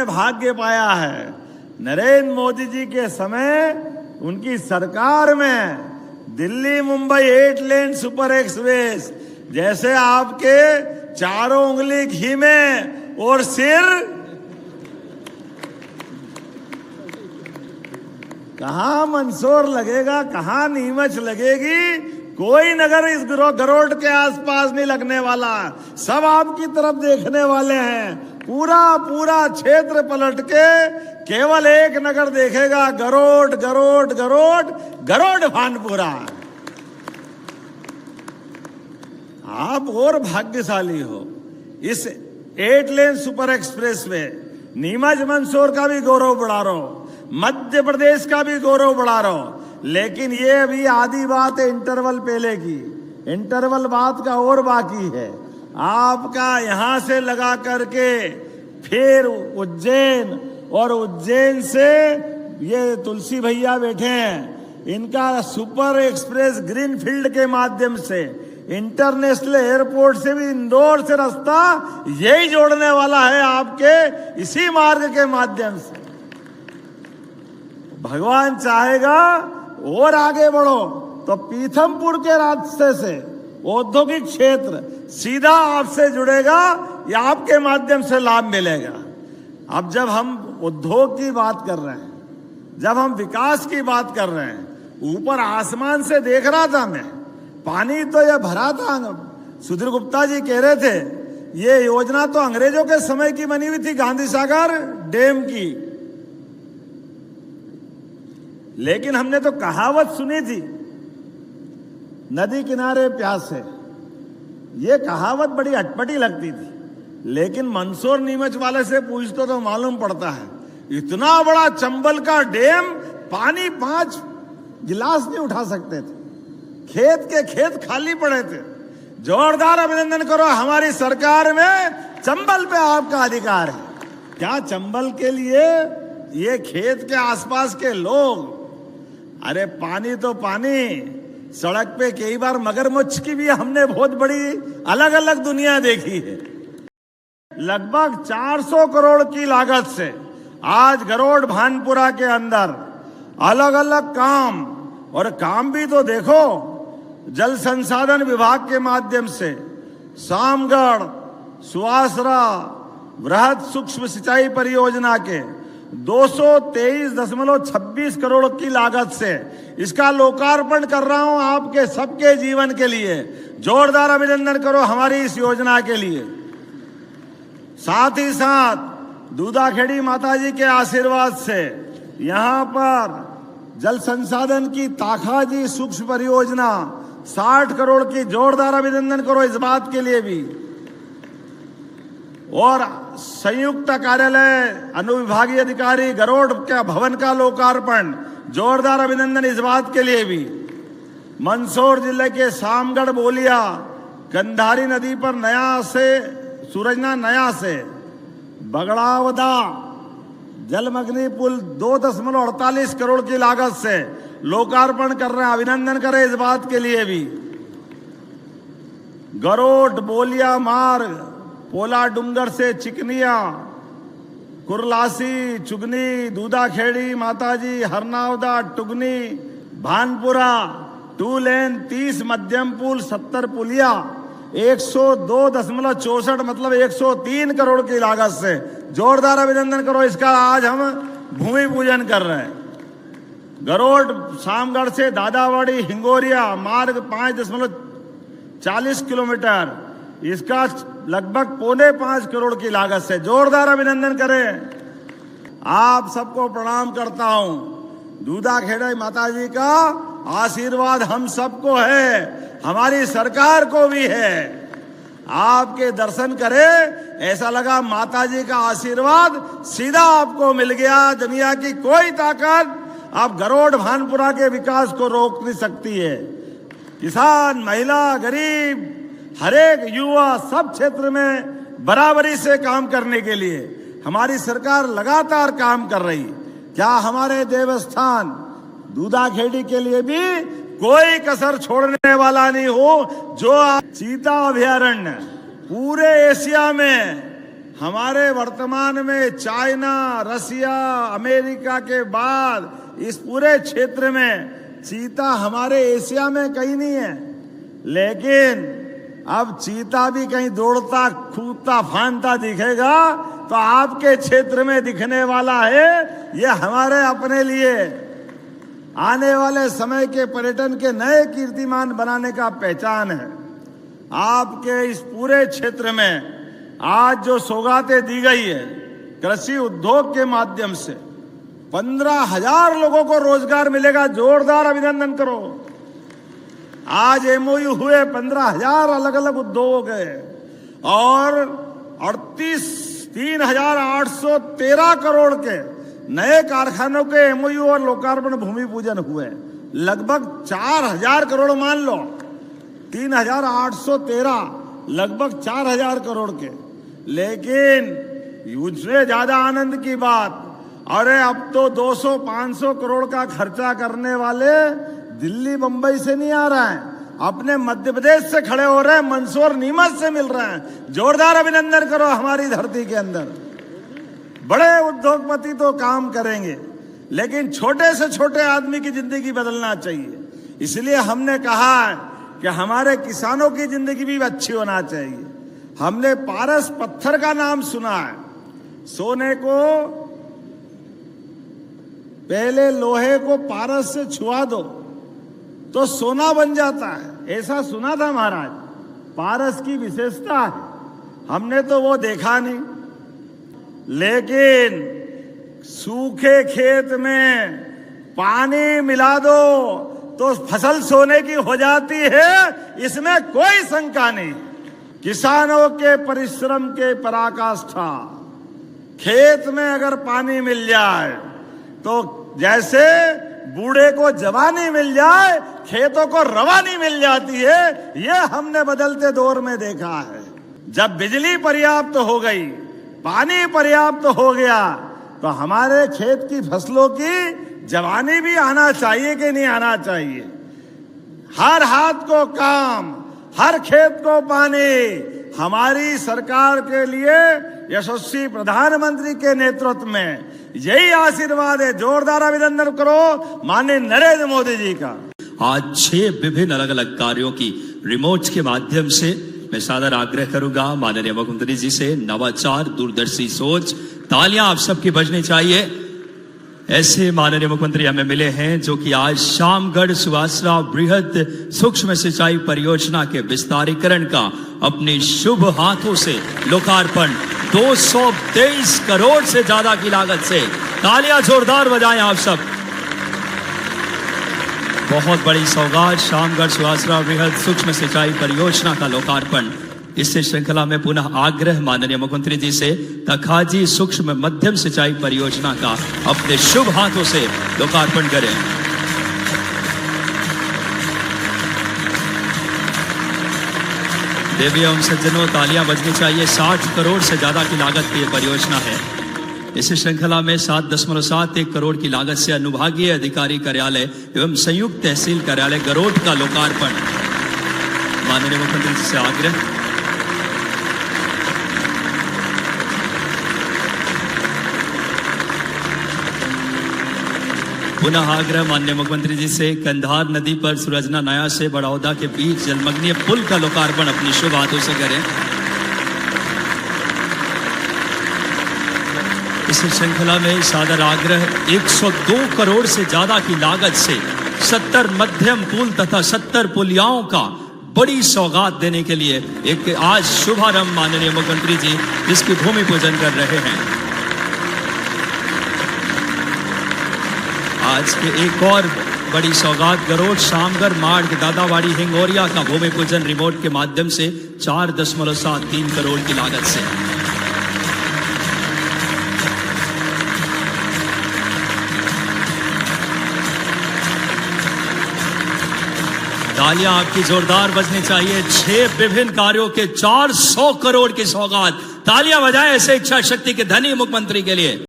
भाग्य पाया है। नरेंद्र मोदी जी के समय उनकी सरकार में दिल्ली मुंबई 8 लेन सुपर एक्सप्रेस, जैसे आपके चारों उंगली घी में और सिर कहां मंदसौर लगेगा, कहां नीमच लगेगी, कोई नगर इस गरोड के आसपास नहीं लगने वाला। सब आपकी तरफ देखने वाले हैं। पूरा क्षेत्र पलट के केवल एक नगर देखेगा, गरोड गरोड गरोड गरोड भानपुरा। आप और भाग्यशाली हो। इस 8 लेन सुपर एक्सप्रेस में नीमच मंदसौर का भी गौरव बढ़ा रहा हो, मध्य प्रदेश का भी गौरव बढ़ा रहा हो। लेकिन ये अभी आधी बात है इंटरवल पहले की। इंटरवल बात का और बाकी है। आपका यहां से लगा करके फिर उज्जैन, और उज्जैन से ये तुलसी भैया बैठे हैं, इनका सुपर एक्सप्रेस ग्रीनफील्ड के माध्यम से इंटरनेशनल एयरपोर्ट से भी इंदौर से रास्ता यही जोड़ने वाला है, आपके इसी मार्ग के माध्यम से। भगवान चाहेगा और आगे बढ़ो तो पीथमपुर के रास्ते से औद्योगिक क्षेत्र सीधा आपसे जुड़ेगा, या आपके माध्यम से लाभ मिलेगा। अब जब हम उद्योग की बात कर रहे हैं, जब हम विकास की बात कर रहे हैं, ऊपर आसमान से देख रहा था मैं, पानी तो यह भरा था। सुधीर गुप्ता जी कह रहे थे ये योजना तो अंग्रेजों के समय की बनी हुई थी, गांधी सागर डैम की। लेकिन हमने तो कहावत सुनी थी, नदी किनारे प्यास है। ये कहावत बड़ी अटपटी लगती थी, लेकिन मंदसौर नीमच वाले से पूछते तो मालूम पड़ता है, इतना बड़ा चंबल का डैम, पानी 5 गिलास नहीं उठा सकते थे, खेत के खेत खाली पड़े थे। जोरदार अभिनंदन करो हमारी सरकार में, चंबल पे आपका अधिकार है। क्या चंबल के लिए ये खेत के आसपास के लोग, अरे पानी तो पानी, सड़क पे कई बार मगरमच्छ की भी हमने बहुत बड़ी अलग अलग दुनिया देखी है। लगभग 400 करोड़ की लागत से आज गरोड भानपुरा के अंदर अलग अलग काम, और काम भी तो देखो, जल संसाधन विभाग के माध्यम से सामगढ़, सुवासरा, वृहद सूक्ष्म सिंचाई परियोजना के 223.26 करोड़ की लागत से इसका लोकार्पण कर रहा हूं आपके सबके जीवन के लिए। जोरदार अभिनंदन करो हमारी इस योजना के लिए। साथ ही साथ दूधाखेड़ी माता जी के आशीर्वाद से यहां पर जल संसाधन की ताखाजी सूक्ष्म परियोजना 60 करोड़ की, जोरदार अभिनंदन करो इस बात के लिए भी। और संयुक्त कार्यालय अनुविभागीय अधिकारी गरोड के भवन का लोकार्पण, जोरदार अभिनंदन इस बात के लिए भी। मंदसौर जिले के सामगढ़ बोलिया गंधारी नदी पर नया से सूरजना नया से बगड़ावदा जलमग्नी पुल 2.48 करोड़ की लागत से लोकार्पण कर रहे हैं, अभिनंदन करें इस बात के लिए भी। गरोड बोलिया मार्ग पोला डूंगर से चिकनिया, कुरलासी, चुगनी, दूधाखेड़ी माताजी, हरनावदा, टुगनी, भानपुरा 2 लेन 30 मध्यम पुल 70 पुलिया 102.64 मतलब 103 करोड़ की लागत से, जोरदार अभिनंदन करो इसका। आज हम भूमि पूजन कर रहे हैं। गरोड सामगढ़ से दादावाड़ी हिंगोरिया मार्ग 5.40 किलोमीटर, इसका लगभग 4.25 करोड़ की लागत से, जोरदार अभिनंदन करें। आप सबको प्रणाम करता हूं। दूधाखेड़ी माता जी का आशीर्वाद हम सबको है, हमारी सरकार को भी है। आपके दर्शन करें, ऐसा लगा माता जी का आशीर्वाद सीधा आपको मिल गया। दुनिया की कोई ताकत आप गरोड भानपुरा के विकास को रोक नहीं सकती है। किसान, महिला, गरीब, हरेक युवा, सब क्षेत्र में बराबरी से काम करने के लिए हमारी सरकार लगातार काम कर रही। क्या हमारे देवस्थान दूधाखेड़ी के लिए भी कोई कसर छोड़ने वाला नहीं हो। जो चीता अभयारण्य पूरे एशिया में हमारे वर्तमान में चाइना, रसिया, अमेरिका के बाद इस पूरे क्षेत्र में चीता हमारे एशिया में कहीं नहीं है। लेकिन अब चीता भी कहीं दौड़ता, कूदता, फांदता दिखेगा तो आपके क्षेत्र में दिखने वाला है। ये हमारे अपने लिए आने वाले समय के पर्यटन के नए कीर्तिमान बनाने का पहचान है। आपके इस पूरे क्षेत्र में आज जो सौगातें दी गई है कृषि उद्योग के माध्यम से 15,000 लोगों को रोजगार मिलेगा। जोरदार अभिनंदन करो। आज एमओयू हुए 15,000 अलग अलग उद्योगों के और 3,813 करोड़ के नए कारखानों के एमओयू और लोकार्पण भूमि पूजन हुए। लगभग 4,000 करोड़ मान लो, 3,813 लगभग 4,000 करोड़ के। लेकिन उससे ज्यादा आनंद की बात, अरे अब तो 200-500 करोड़ का खर्चा करने वाले दिल्ली बंबई से नहीं आ रहा है, अपने मध्य प्रदेश से खड़े हो रहे हैं, मंदसौर नीमच से मिल रहे हैं। जोरदार अभिनंदन करो। हमारी धरती के अंदर बड़े उद्योगपति तो काम करेंगे, लेकिन छोटे से छोटे आदमी की जिंदगी बदलना चाहिए। इसलिए हमने कहा है कि हमारे किसानों की जिंदगी भी अच्छी होना चाहिए। हमने पारस पत्थर का नाम सुना है। सोने को पहले लोहे को पारस से छुआ दो तो सोना बन जाता है, ऐसा सुना था महाराज। पारस की विशेषता है, हमने तो वो देखा नहीं। लेकिन सूखे खेत में पानी मिला दो तो फसल सोने की हो जाती है, इसमें कोई शंका नहीं। किसानों के परिश्रम के पराकाष्ठा। खेत में अगर पानी मिल जाए तो जैसे बूढ़े को जवानी मिल जाए, खेतों को रवानी मिल जाती है। ये हमने बदलते दौर में देखा है। जब बिजली पर्याप्त हो गई, पानी पर्याप्त हो गया, तो हमारे खेत की फसलों की जवानी भी आना चाहिए कि नहीं आना चाहिए। हर हाथ को काम, हर खेत को पानी। हमारी सरकार के लिए यशस्वी प्रधानमंत्री के नेतृत्व में यही आशीर्वाद है। जोरदार अभिनंदन करो माननीय नरेंद्र मोदी जी का। आज 6 विभिन्न अलग अलग कार्यों की रिमोट के माध्यम से मैं सादर आग्रह करूंगा माननीय मुख्यमंत्री जी से। नवाचार, दूरदर्शी सोच, तालियां आप सबकी बजनी चाहिए। ऐसे माननीय मुख्यमंत्री हमें मिले हैं जो कि आज शामगढ़ सुवासरा बृहद सूक्ष्म सिंचाई परियोजना के विस्तारीकरण का अपने शुभ हाथों से लोकार्पण 223 करोड़ से ज्यादा की लागत से। तालियां जोरदार बजाएं आप सब। बहुत बड़ी सौगात, शामगढ़ सुवासरा बृहद सूक्ष्म सिंचाई परियोजना का लोकार्पण। इस श्रृंखला में पुनः आग्रह माननीय मुख्यमंत्री जी से तखाजी सूक्ष्म मध्यम सिंचाई परियोजना का अपने शुभ हाथों से लोकार्पण करें। देवी एवं सज्जनों, तालियां बजनी चाहिए। 60 करोड़ से ज्यादा की लागत की परियोजना है। इस श्रृंखला में 7.71 करोड़ की लागत से अनुभागीय अधिकारी कार्यालय एवं संयुक्त तहसील कार्यालय गरोठ का लोकार्पण। माननीय मुख्यमंत्री जी से आग्रह। पुनः आग्रह माननीय मुख्यमंत्री जी से कंधार नदी पर सुरजना नया से बड़ौदा के बीच जलमग्न पुल का लोकार्पण अपनी शुभ हाथों से करें। इस श्रृंखला में सादर आग्रह 102 करोड़ से ज्यादा की लागत से 70 मध्यम पुल तथा 70 पुलियाओं का बड़ी सौगात देने के लिए एक आज शुभारंभ माननीय मुख्यमंत्री जी जिसकी भूमि पूजन कर रहे हैं। आज के एक और बड़ी सौगात गरोठ शामगढ़ मार्ग दादावाड़ी हिंगोरिया का भूमि पूजन रिमोट के माध्यम से 4.73 करोड़ की लागत से। तालियां आपकी जोरदार बजनी चाहिए। 6 विभिन्न कार्यों के 400 करोड़ की सौगात। तालियां बजाएं ऐसे इच्छा शक्ति के धनी मुख्यमंत्री के लिए।